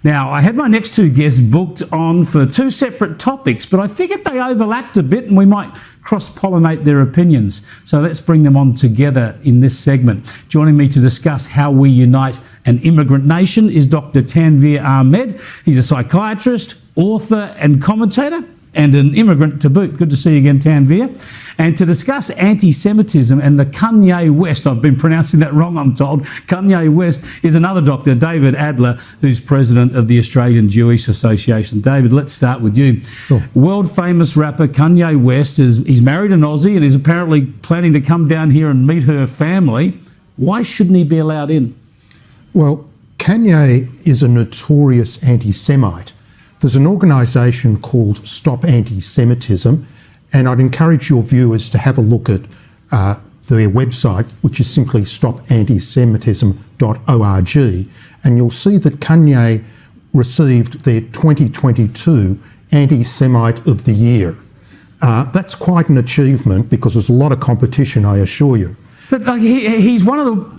Now, I had my next two guests booked on for two separate topics, but I figured they overlapped a bit and we might cross-pollinate their opinions. So let's bring them on together in this segment. Joining me to discuss how we unite an immigrant nation is Dr. Tanveer Ahmed. He's a psychiatrist, author and commentator, and an immigrant to boot. Good to see you again, Tanveer. And to discuss anti-Semitism and the Kanye West, I've been pronouncing that wrong, I'm told. Kanye West is another doctor, David Adler, who's president of the Australian Jewish Association. David, let's start with you. Sure. World famous rapper Kanye West, he's married an Aussie and is apparently planning to come down here and meet her family. Why shouldn't he be allowed in? Well, Kanye is a notorious anti-Semite. There's an organisation called Stop Anti-Semitism, and I'd encourage your viewers to have a look at their website, which is simply stopantisemitism.org, and you'll see that Kanye received their 2022 Anti-Semite of the Year. That's quite an achievement because there's a lot of competition, I assure you. But he's one of the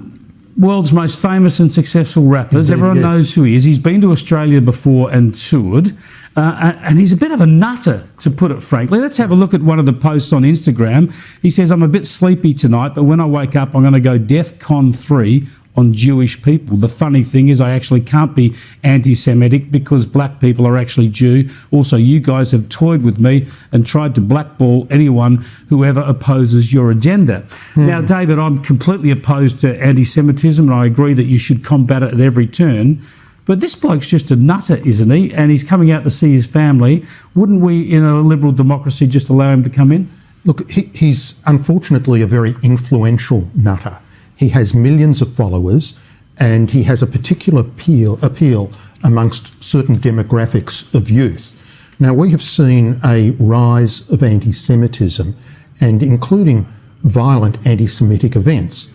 world's most famous and successful rappers. Indeed, everyone yes. knows who he is. He's been to Australia before and toured, and he's a bit of a nutter, to put it frankly. Let's have a look at one of the posts on Instagram. He says, "I'm a bit sleepy tonight, but when I wake up, I'm going to go DEFCON 3 on Jewish people. The funny thing is I actually can't be anti-Semitic because black people are actually Jew. Also, you guys have toyed with me and tried to blackball anyone who ever opposes your agenda." Now, David, I'm completely opposed to anti-Semitism and I agree that you should combat it at every turn. But this bloke's just a nutter, isn't he? And he's coming out to see his family. Wouldn't we, in a liberal democracy, just allow him to come in? Look, he's unfortunately a very influential nutter. He has millions of followers and he has a particular appeal amongst certain demographics of youth. Now, we have seen a rise of anti-Semitism and including violent anti-Semitic events.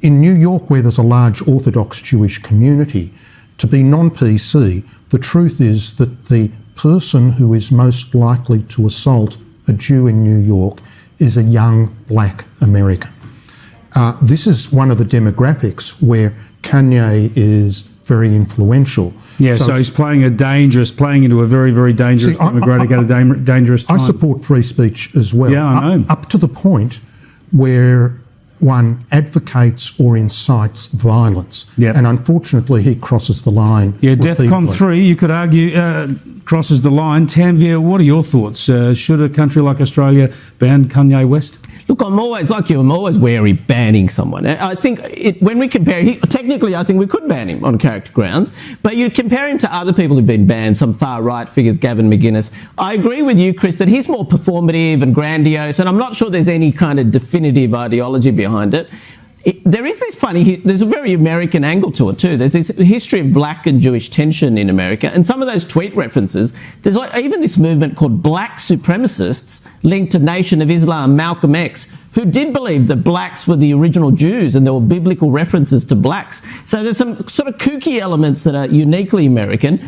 In New York, where there's a large Orthodox Jewish community, to be non-PC, the truth is that the person who is most likely to assault a Jew in New York is a young black American. This is one of the demographics where Kanye is very influential. Yeah, so he's playing into a very, very dangerous democratic at a dangerous time. I support free speech as well. Yeah, I know. Up to the point where one advocates or incites violence. Yep. And unfortunately, he crosses the line. Yeah, DEFCON 3, you could argue, crosses the line. Tanveer, what are your thoughts? Should a country like Australia ban Kanye West? Look, I'm always like you. I'm always wary banning someone. I think when we compare, technically, I think we could ban him on character grounds. But you compare him to other people who've been banned, some far right figures, Gavin McInnes. I agree with you, Chris, that he's more performative and grandiose, and I'm not sure there's any kind of definitive ideology behind it. There is this there's a very American angle to it too. There's this history of black and Jewish tension in America, and some of those tweet references, there's even this movement called black supremacists linked to Nation of Islam, Malcolm X, who did believe that blacks were the original Jews and there were biblical references to blacks. So there's some sort of kooky elements that are uniquely American.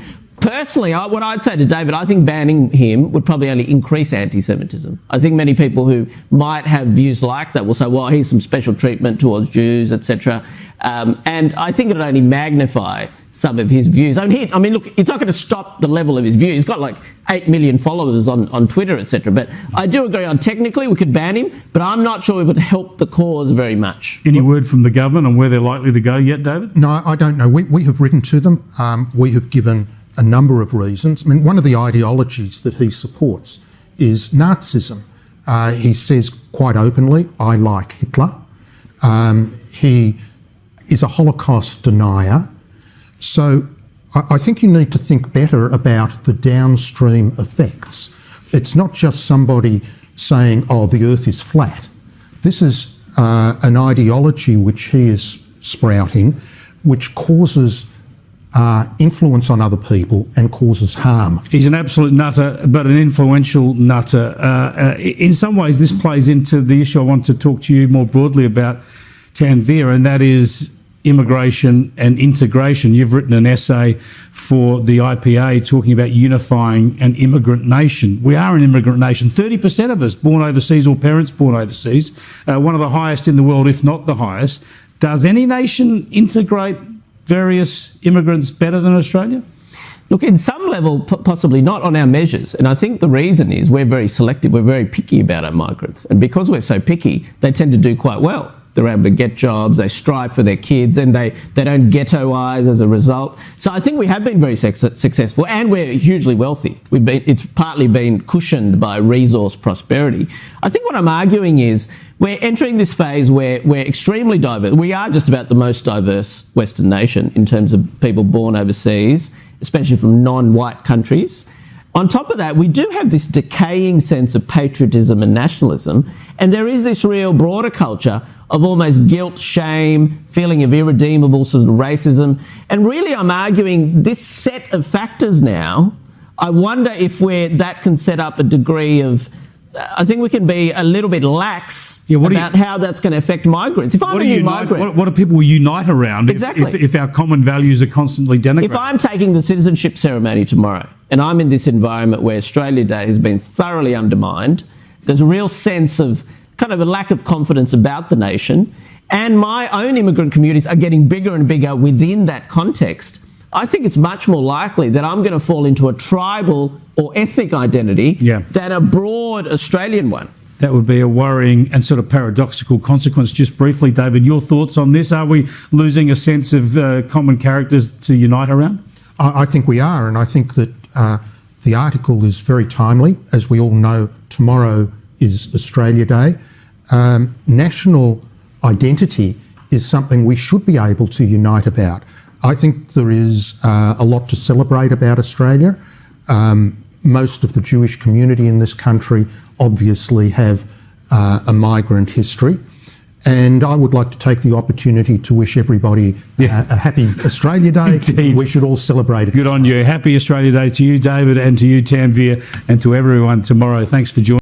Personally, what I'd say to David, I think banning him would probably only increase anti-Semitism. I think many people who might have views like that will say, well, here's some special treatment towards Jews, etc. And I think it would only magnify some of his views. I mean, look, it's not going to stop the level of his views. He's got like 8 million followers on Twitter, etc. But I do agree on technically we could ban him, but I'm not sure it would help the cause very much. Any word from the government on where they're likely to go yet, David? No, I don't know. We have written to them. We have given a number of reasons. I mean, one of the ideologies that he supports is Nazism. He says quite openly, I like Hitler. He is a Holocaust denier. So I think you need to think better about the downstream effects. It's not just somebody saying, oh, the earth is flat. This is an ideology which he is sprouting, which causes influence on other people and causes harm. He's an absolute nutter, but an influential nutter. In some ways, this plays into the issue I want to talk to you more broadly about, Tanveer, and that is immigration and integration. You've written an essay for the IPA talking about unifying an immigrant nation. We are an immigrant nation. 30% of us born overseas or parents born overseas, one of the highest in the world, if not the highest. Does any nation integrate various immigrants better than Australia? Look, in some level, possibly not on our measures. And I think the reason is we're very selective. We're very picky about our migrants. And because we're so picky, they tend to do quite well. They're able to get jobs, they strive for their kids, and they don't ghettoise as a result. So I think we have been very successful, and we're hugely wealthy. It's partly been cushioned by resource prosperity. I think what I'm arguing is we're entering this phase where we're extremely diverse. We are just about the most diverse Western nation in terms of people born overseas, especially from non-white countries. On top of that, we do have this decaying sense of patriotism and nationalism, and there is this real broader culture of almost guilt, shame, feeling of irredeemable sort of racism. And really, I'm arguing this set of factors now, I wonder if that can set up a degree of, I think we can be a little bit lax about how that's going to affect migrants. If I'm a new migrant... What do people unite around if our common values are constantly denigrated? If I'm taking the citizenship ceremony tomorrow and I'm in this environment where Australia Day has been thoroughly undermined, there's a real sense of kind of a lack of confidence about the nation, and my own immigrant communities are getting bigger and bigger within that context, I think it's much more likely that I'm going to fall into a tribal or ethnic identity than a broad Australian one. That would be a worrying and sort of paradoxical consequence. Just briefly, David, your thoughts on this? Are we losing a sense of common characters to unite around? I think we are, and I think that the article is very timely. As we all know, tomorrow is Australia Day. National identity is something we should be able to unite about. I think there is a lot to celebrate about Australia. Most of the Jewish community in this country obviously have a migrant history. And I would like to take the opportunity to wish everybody a happy Australia Day. Indeed. We should all celebrate it. Good on you. Happy Australia Day to you, David, and to you, Tanveer, and to everyone tomorrow. Thanks for joining.